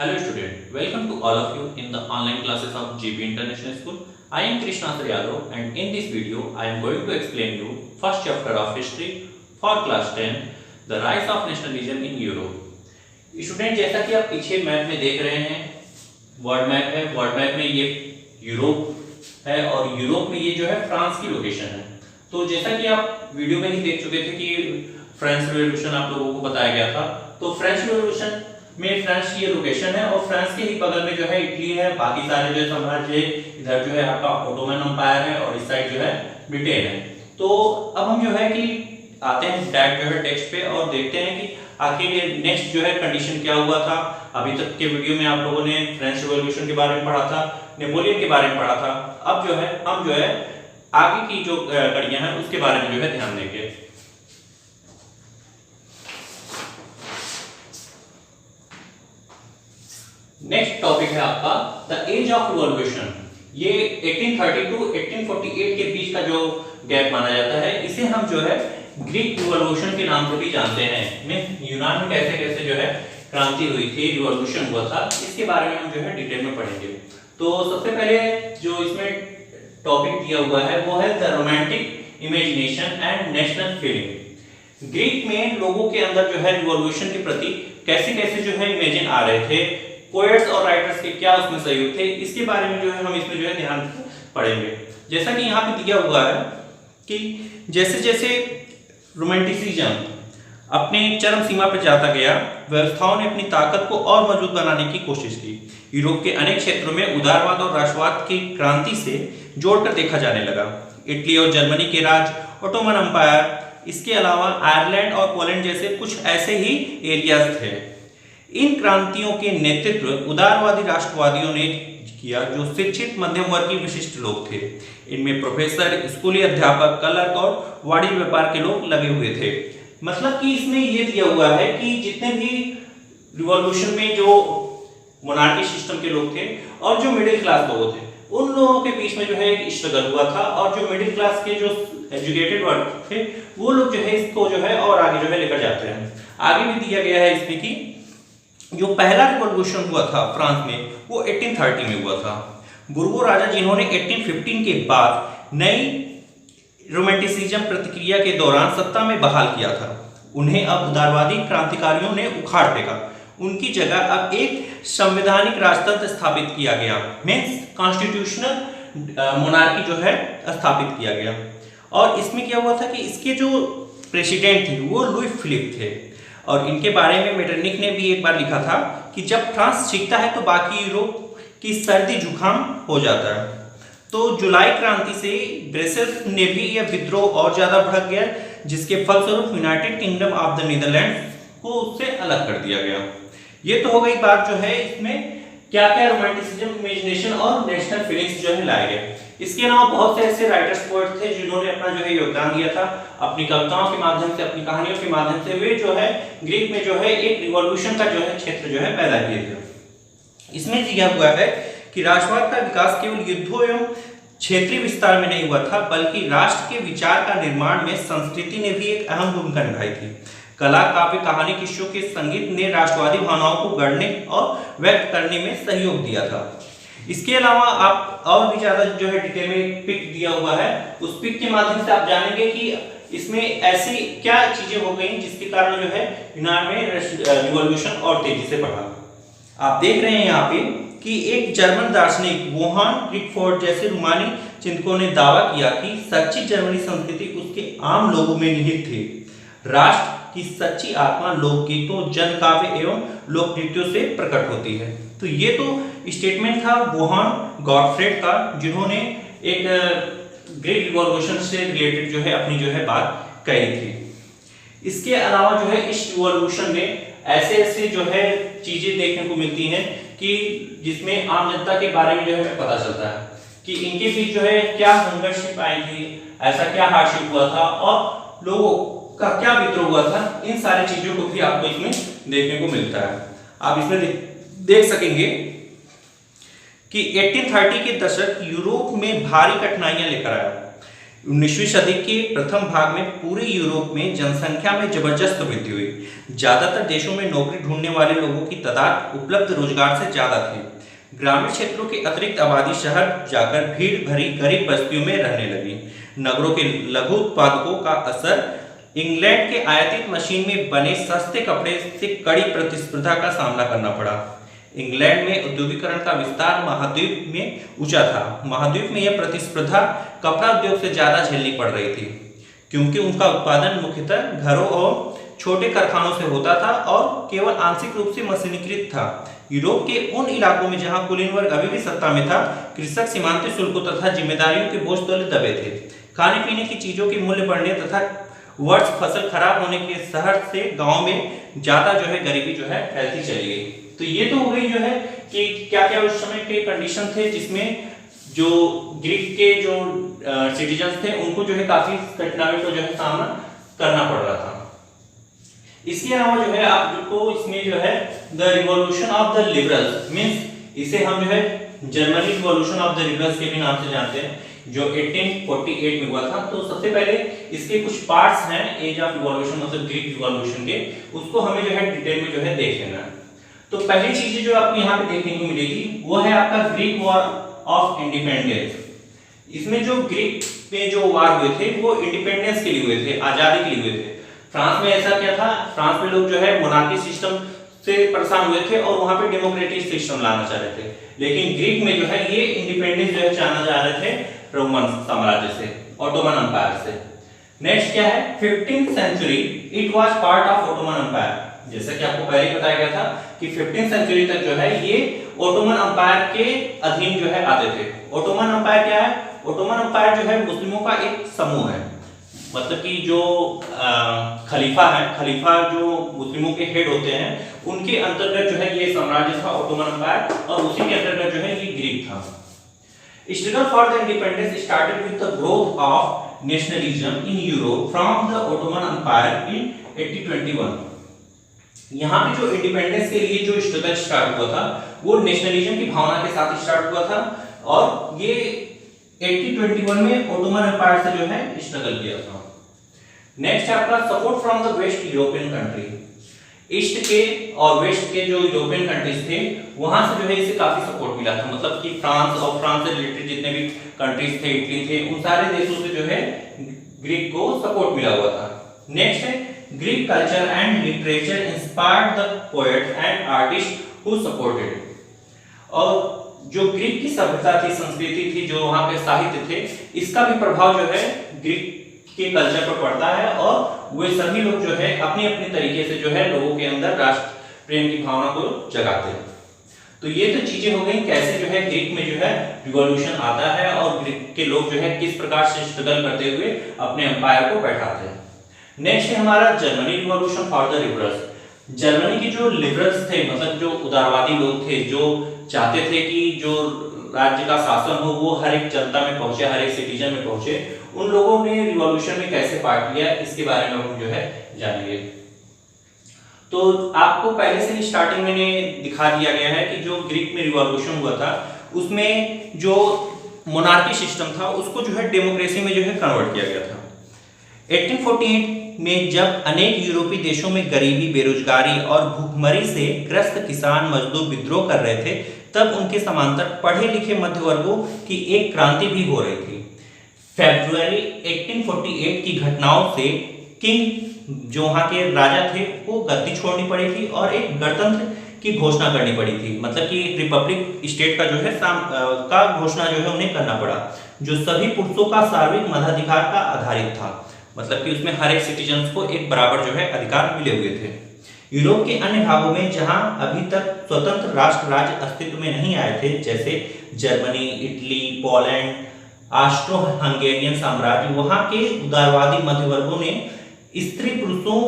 Hello student, welcome to all of you in the online classes of GB International School. I am Krishna Yadav and in this video I am going to explain you first chapter of history for class 10, the rise of nationalism in Europe. Student जैसा कि आप पीछे map में देख रहे हैं, world map है, world map में ये यूरोप है और यूरोप में ये जो है फ्रांस की लोकेशन है। तो जैसा कि आप वीडियो में ही देख चुके थे कि फ्रेंच रिवॉल्यूशन आप लोगों को बताया गया था, तो फ्रेंच रिवॉल्यूशन में फ्रांस की ये लोकेशन है और फ्रांस के ही बगल में जो है इटली है, बाकी सारे जो साम्राज्य इधर जो है आपका ऑटोमन एम्पायर है और इस साइड जो है ब्रिटेन है। तो अब हम जो है कि आते हैं डायरेक्ट जो है टेक्स्ट पे और देखते हैं कि आखिर ये नेक्स्ट जो है कंडीशन क्या हुआ था। अभी तक के वीडियो में आप लोगों ने फ्रेंच रिवॉल्यूशन के बारे में पढ़ा था, नेपोलियन के बारे में पढ़ा था। अब जो है हम जो है आगे की जो कड़ियां हैं उसके बारे में जो है ध्यान देंगे। नेक्स्ट टॉपिक है आपका द एज ऑफ रिवॉल्यूशन। ये 1830 टू 1848 के बीच का जो गैप माना जाता है, इसे हम जो है ग्रीक रिवॉल्यूशन के नाम से भी जानते हैं। यूनान में कैसे कैसे जो है क्रांति हुई थी, रिवॉल्यूशन हुआ था, इसके बारे में हम जो है डिटेल में पढ़ेंगे। तो सबसे पहले जो इसमें टॉपिक दिया हुआ है वो है the romantic imagination and national feeling. Greek में लोगों के अंदर जो है रिवॉल्यूशन के प्रति कैसे कैसे जो है इमेजिन आ रहे थे, पोएट्स और राइटर्स के क्या उसमें सहयोग थे, इसके बारे में जो है हम इसमें जो है ध्यान पढ़ेंगे। जैसा कि यहाँ पे दिया हुआ है कि जैसे जैसे रोमांटिसिज्म अपने चरम सीमा पर जाता गया, व्यवस्थाओं ने अपनी ताकत को और मजबूत बनाने की कोशिश की। यूरोप के अनेक क्षेत्रों में उदारवाद और राष्ट्रवाद की क्रांति से जोड़कर देखा जाने लगा। इटली और जर्मनी के राज, ऑटोमन एम्पायर, इसके अलावा आयरलैंड और पोलैंड जैसे कुछ ऐसे ही एरियाज थे। इन क्रांतियों के नेतृत्व उदारवादी राष्ट्रवादियों ने किया, जो शिक्षित मध्यम वर्गीय विशिष्ट लोग थे। इनमें प्रोफेसर, स्कूली अध्यापक, क्लर्क और वाणिज्य व्यापार के लोग लगे हुए थे। मतलब कि इसमें ये दिया हुआ है कि जितने भी रिवॉल्यूशन में जो मोनार्की सिस्टम के लोग थे और जो मिडिल क्लास लोग थे, उन लोगों के बीच में जो है एक स्ट्रगल हुआ था और जो मिडिल क्लास के जो एजुकेटेड वर्ग थे वो लोग जो है इसको जो है और आगे जो है लेकर जाते हैं। आगे भी दिया गया है इसमें कि जो पहला रिवॉल्यूशन हुआ था फ्रांस में वो 1830 में हुआ था। बुर्बो राजा जिन्होंने 1815 के बाद नई रोमांटिसिज्म प्रतिक्रिया के दौरान सत्ता में बहाल किया था, उन्हें अब उदारवादी क्रांतिकारियों ने उखाड़ फेंका। उनकी जगह अब एक संवैधानिक राजतंत्र स्थापित किया गया, मींस कॉन्स्टिट्यूशनल मोनार्की जो है स्थापित किया गया। और इसमें क्या हुआ था कि इसके जो प्रेसिडेंट थे वो लुई फिलिप थे और इनके बारे में मेटरनिक ने भी एक बार लिखा था कि जब फ्रांस सीखता है तो बाकी यूरोप की सर्दी जुकाम हो जाता है। तो जुलाई क्रांति से ब्रसेल्स ने भी यह विद्रोह और ज्यादा भड़क गया, जिसके फलस्वरूप United kingdom of the Netherlands को उससे अलग कर दिया गया। ये तो हो गई बात जो है इसमें क्या क्या रोमांटिसिज्म, इमेजिनेशन और नेशनल फीलिंग्स जो है लाए गए। इसके अलावा बहुत से ऐसे राइटर्स, पोएट थे जिन्होंने अपना जो है योगदान दिया था अपनी कविताओं के माध्यम से, अपनी कहानियों के माध्यम से। वे जो है ग्रीक में जो है एक रिवॉल्यूशन का जो है क्षेत्र जो है पैदा किए थे। इसमें दिया हुआ है कि राष्ट्रवाद का विकास केवल युद्धों एवं क्षेत्रीय विस्तार में नहीं हुआ था, बल्कि राष्ट्र के विचार का निर्माण में संस्कृति ने भी एक अहम भूमिका निभाई थी। कला, काव्य, कहानी, किस्सों के संगीत ने राष्ट्रवादी भावनाओं को गढ़ने और व्यक्त करने में सहयोग दिया था। इसके अलावा आप और भी ज्यादा जो है डिटेल में एक पिक दिया हुआ है, उस पिक के माध्यम से आप जानेंगे कि इसमें ऐसी क्या चीजें हो गई जिसके कारण जो है यूनान में रिवॉल्यूशन और तेजी से बढ़ा। आप देख रहे हैं यहाँ पे कि एक जर्मन दार्शनिक वोहान क्रिकफोर्ड जैसे रूमानी चिंतकों ने दावा किया कि सच्ची जर्मनी संस्कृति उसके आम लोगों में निहित थी। राष्ट्र की सच्ची आत्मा लोकगीतों, जनकाव्य एवं लोक नृत्यों से प्रकट होती है। तो ये तो स्टेटमेंट था वोहान गॉटफ्रेड का, जिन्होंने एक ग्रेट रिवॉल्यूशन से रिलेटेड जो है अपनी जो है बात कही थी। इसके अलावा जो है इस रिवॉल्यूशन में ऐसे ऐसे जो है चीजें देखने को मिलती हैं कि जिसमें आम जनता के बारे में जो है पता चलता है कि इनके बीच जो है क्या संघर्ष आई थी, ऐसा क्या हार्डशिप हुआ था और लोगों का क्या विद्रोह हुआ था। इन सारी चीजों को भी आपको इसमें देखने को मिलता है। आप इसमें देख सकेंगे कि 1830 के दशक यूरोप में भारी कठिनाइयां लेकर आया। 19वीं सदी के प्रथम भाग में पूरे यूरोप में जनसंख्या में जबरदस्त वृद्धि हुई। ज्यादातर देशों में नौकरी ढूंढने वाले लोगों की तादाद उपलब्ध रोजगार से ज्यादा थी। ग्रामीण क्षेत्रों के अतिरिक्त आबादी शहर जाकर भीड़ भरी गरीब बस्तियों में रहने लगी। नगरों के लघु उत्पादकों का असर इंग्लैंड के आयातित मशीन में बने सस्ते कपड़े से कड़ी प्रतिस्पर्धा का सामना करना पड़ा। इंग्लैंड में औद्योगिकरण का विस्तार महाद्वीप में ऊंचा था। महाद्वीप में यह प्रतिस्पर्धा कपड़ा उद्योग से ज्यादा झेलनी पड़ रही थी, क्योंकि उनका उत्पादन मुख्यतः घरों और छोटे कारखानों से होता था और केवल आंशिक रूप से मशीनीकृत था। यूरोप के उन इलाकों में जहां कुलीन वर्ग अभी भी सत्ता में था, कृषक सीमांत शुल्कों तथा जिम्मेदारियों के बोझ तले दबे थे। खाने पीने की चीजों के मूल्य बढ़ने तथा वर्ष फसल खराब होने के शहर से गांव में ज्यादा गरीबी फैलती चली गई। तो ये तो हो गई कि क्या क्या उस समय के कंडीशन थे जिसमें जो ग्रीक के जो सिटीजन्स थे उनको काफी कठिनाइयों का सामना करना पड़ रहा था। इसके अलावा आपको इसमें the revolution of the liberals means इसे हम Germany revolution of the liberals के भी नाम से जानते हैं, जो 1848 में हुआ था। तो सबसे पहले इसके कुछ पार्ट्स हैं एज ऑफ रिवॉल्यूशन मतलब ग्रीक रिवॉल्यूशन के, उसको हमें डिटेल में देख लेना है। तो पहली चीज जो आपको यहाँ पे देखने को मिलेगी वो है आपका ग्रीक वॉर ऑफ इंडिपेंडेंस। इसमें जो ग्रीक में जो वार हुए थे वो इंडिपेंडेंस के लिए हुए थे, आजादी के लिए हुए थे। फ्रांस में ऐसा क्या था, फ्रांस में लोग मोनार्की सिस्टम से परेशान हुए थे और वहां पे डेमोक्रेटिक सिस्टम लाना चाह रहे थे। लेकिन ग्रीक में ये इंडिपेंडेंस चाहना चाह रहे थे रोमन साम्राज्य से, ऑटोमन एम्पायर से। नेक्स्ट क्या है, 15th century it was part of Ottoman Empire. जैसा कि आपको पहले बताया गया था कि 15th सेंचुरी तक ये ऑटोमन एम्पायर के अधीन आते थे। ऑटोमन एम्पायर क्या है, ऑटोमन एम्पायर मुस्लिमों का एक समूह है, मतलब कि जो खलीफा है, खलीफा जो मुस्लिमों के हेड होते हैं उनके अंतर्गत ये साम्राज्य था ऑटोमन एम्पायर, और उसी के अंतर्गत ये ग्रीक था। Struggle for the independence started with the growth of nationalism in Europe from the Ottoman Empire in 1821। यहाँ पे जो इंडिपेंडेंस के लिए जो स्ट्रगल स्टार्ट हुआ था वो नेशनलिज्म की भावना के साथ स्टार्ट हुआ था, और ये 1821 में ऑटोमन एम्पायर से स्ट्रगल किया था। नेक्स्ट आपका support from the waste European country. East के और वेस्ट के जो यूरोपियन कंट्रीज थे वहां से इसे काफी सपोर्ट मिला था, मतलब कि फ्रांस और फ्रांस से रिलेटेड जितने भी कंट्रीज थे, इटली थे, उन सारे देशों से ग्रीक को सपोर्ट मिला हुआ था। नेक्स्ट है Greek culture and literature inspired the poet and artist who supported. और जो ग्रीक की सभ्यता थी, संस्कृति थी, जो वहां पे साहित्य थे, इसका भी प्रभाव ग्रीक के कल्चर पर पड़ता है, और वे सभी लोग अपनी अपनी तरीके से लोगों के अंदर राष्ट्र प्रेम की भावना को जगाते हैं। तो ये तो चीजें हो गई कैसे ग्रीक में रिवॉल्यूशन आता है और ग्रीक के लोग किस प्रकार से स्ट्रगल करते हुए अपने एम्पायर को बैठाते हैं। नेक्स्ट है हमारा Germany revolution for the liberals. Germany के जो लिबरल्स थे, मतलब जो उदारवादी लोग थे, जो चाहते थे कि जो राज्य का शासन हो वो हर एक जनता में पहुंचे, हर एक सिटीजन में पहुंचे, उन लोगों ने रिवॉल्यूशन में कैसे पार्ट लिया इसके बारे में हम जानेंगे। तो आपको पहले से ही स्टार्टिंग में दिखा दिया गया है कि जो ग्रीक में रिवॉल्यूशन हुआ था उसमें जो मोनार्की सिस्टम था उसको डेमोक्रेसी में कन्वर्ट किया गया था। 1848 में जब अनेक यूरोपीय देशों में गरीबी, बेरोजगारी और भूखमरी से ग्रस्त किसान मजदूर विद्रोह कर रहे थे, तब उनके समांतर पढ़े लिखे मध्य वर्गों की एक क्रांति भी हो रही थी। फरवरी 1848 की घटनाओं से किंग जो वहां के राजा थे वो गद्दी छोड़नी पड़ी थी और एक गणतंत्र की घोषणा करनी पड़ी थी, मतलब कि रिपब्लिक स्टेट का का घोषणा उन्हें करना पड़ा, जो सभी पुरुषों का सार्वजनिक मताधिकार का आधारित था, मतलब कि उसमें हर एक सिटीजन्स को एक बराबर अधिकार मिले हुए थे। यूरोप के अन्य भागों में जहां अभी तक स्वतंत्र राष्ट्र राज्य अस्तित्व में नहीं आए थे, जैसे Germany, Italy, Poland, Austro Hungarian साम्राज्य, वहां के उदारवादी मध्य वर्गों ने स्त्री पुरुषों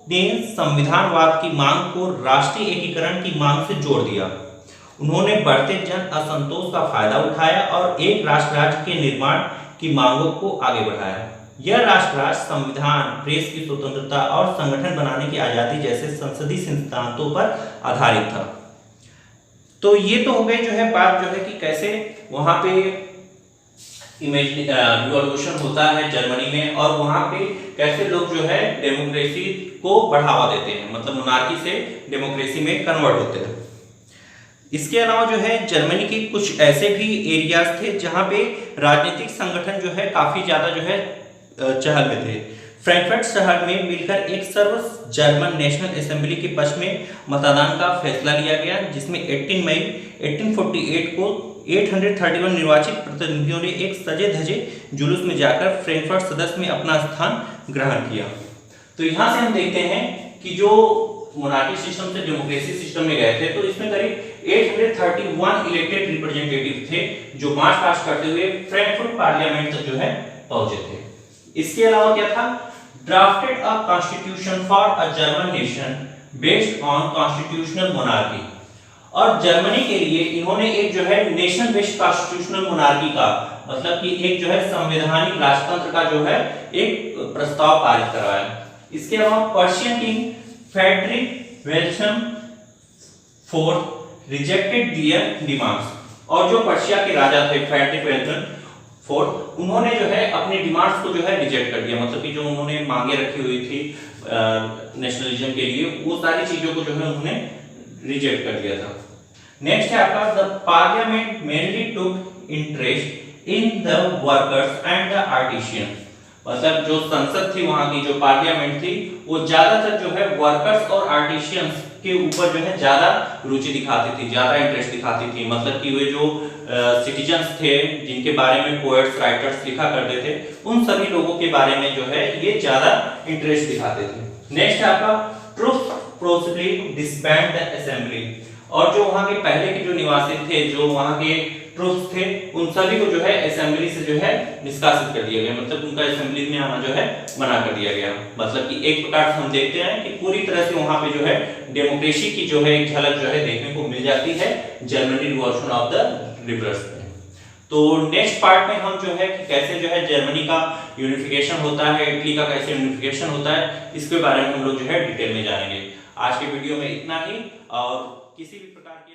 ने संविधानवाद की मांग को राष्ट्रीय एकीकरण की मांग से जोड़ दिया। उन्होंने बढ़ते जन असंतोष का फायदा उठाया और एक राष्ट्र राज्य के निर्माण की मांगों को आगे बढ़ाया। यह राष्ट्र राज्य संविधान, प्रेस की स्वतंत्रता और संगठन बनाने की आजादी जैसे संसदीय सिद्धांतों पर आधारित था। तो ये तो हो गई बात कि कैसे वहां पे रिवॉल्यूशन होता है जर्मनी में, और वहां पे कैसे लोग जो है डेमोक्रेसी को बढ़ावा देते हैं, मतलब मोनार्की से डेमोक्रेसी में कन्वर्ट होते हैं। इसके अलावा जो है जर्मनी के कुछ ऐसे भी एरियाज थे जहां पे राजनीतिक संगठन जो है काफी ज्यादा जो है चहल में थे। फ्रैंकफर्ट शहर में मिलकर एक सर्व जर्मन नेशनल असेंबली के पक्ष में मतदान का फैसला लिया गया, जिसमें 18 मई 1848 को 831 निर्वाचित प्रतिनिधियों ने एक सजे धजे जुलूस में जाकर फ्रैंकफर्ट सदस्य में अपना स्थान ग्रहण किया। तो यहाँ से हम देखते हैं कि जो मोनार्की सिस्टम से डेमोक्रेसी सिस्टम में गए थे, तो इसमें करीब 831 इलेक्टेड रिप्रेजेंटेटिव थे जो मार्च पास्ट करते हुए फ्रैंकफर्ट पार्लियामेंट तक जो है पहुंचे थे। इसके अलावा क्या था, drafted a constitution for a German nation based on constitutional monarchy, और जर्मनी के लिए इन्होंने एक जो है नेशन बेस्ड कॉन्स्टिट्यूशनल मोनार्की का, मतलब कि एक जो है संवैधानिक राजतंत्र का जो है एक प्रस्ताव पारित करवाया। इसके अलावा Persian king Frederick Wilhelm fourth rejected their demands, और जो पर्शिया के राजा थे फ्रेडरिक विल्हेल्म फोर्थ, उन्होंने जो है अपनी डिमांड्स को जो है रिजेक्ट कर दिया, मतलब कि जो उन्होंने मांगे रखी हुई थी नेशनलिज्म के लिए, वो सारी चीजों को जो है उन्होंने रिजेक्ट कर दिया था। नेक्स्ट है आपका the parliament mainly took interest in the workers and the artisan, मतलब जो संसद थी वहां की, जो पार्लियामेंट थी, वो ज्यादातर जो है वर्कर्स और आर्टिशियंस के ऊपर जो है ज्यादा रुचि दिखाती थी, ज्यादा इंटरेस्ट दिखाती थी, मतलब कि वे जो सिटीजन्स थे जिनके बारे में पोएट्स राइटर्स लिखा करते थे, उन सभी लोगों के बारे में जो है ये ज्यादा इंटरेस्ट दिखाते थे। नेक्स्ट है आपका truth forcefully disband the assembly, और जो वहां के पहले के जो निवासी थे, जो वहां के ट्रुथ्स थे, उन सभी को जो है असेंबली से जो है निष्कासित कर दिया गया, मतलब उनका असेंबली में आना जो है मना कर दिया गया। मतलब कि एक प्रकार से हम देखते हैं कि पूरी तरह से वहां पे जो है डेमोक्रेसी की जो है एक झलक जो है देखने को मिल जाती है Germany revolution of the liberals में। तो नेक्स्ट पार्ट में हम जो है कि कैसे जो है जर्मनी का यूनिफिकेशन होता है, इटली का कैसे यूनिफिकेशन होता है, इसके बारे में हम लोग जो है डिटेल में जानेंगे। आज के वीडियो में इतना ही, और किसी भी प्रकार की